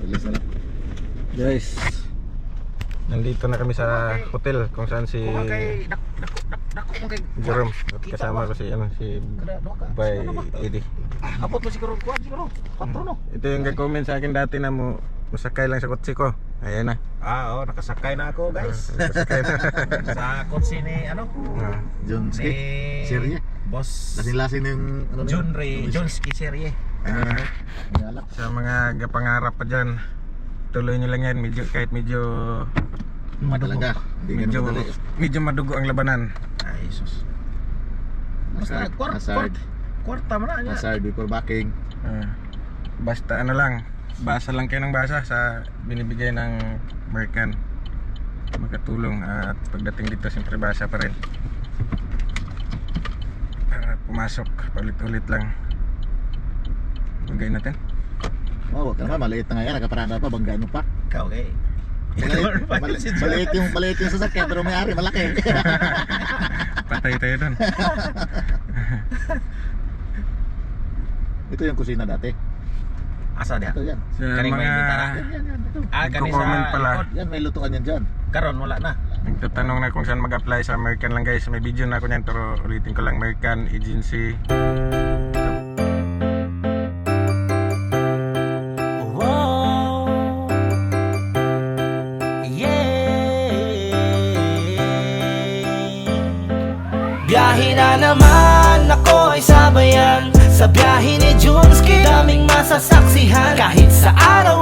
Release na lang. Guys, nandito na kami sa hotel kung saan si Jerome at kasama ko si Bay Eddie. Abot mo siguro, kuwan siguro. Patro no. Ito yung nag-comment sa akin dati na masakay lang sa kotse ko. Ayan na. Oo, nakasakay na ako guys. Masakay na. Sa kotse ni Jonski Serie. Boss Lasing-lasing yung Jonski Serie. Sa mga gapangarap pa dyan, tuloy nyo lang yan. Kahit medyo Talaga. medyo madugo ang labanan. Ay, sus. Basta kwarta mo na niya. Hazard before backing. Basta ano lang, basa lang kayo ng basa sa binibigay ng American. Magkatulong at pagdating dito siyempre basa pa rin. Para pumasok, paulit-ulit lang. Bagay natin. Wag ka naman, maliit na nga yan. Nakaparada pa, banggaan mo pa. Ikaw eh. Maliit yung sasakyan pero may-ari malaki. Patay tayo doon. Ito yung kusina dati. Asa dia? Ito yan. Sa Kaning may gitara. Yan. Kani comment sa pala. likod. Yan, may lutuan yan dyan. Karon wala na. Nagtatanong na kung saan mag-apply sa American lang guys. May video na ako niyan pero ulitin ko lang, American Agency. Biyahe na naman, ako ay sabayan sa biyahe ni Jonski. Daming masasaksihan kahit sa araw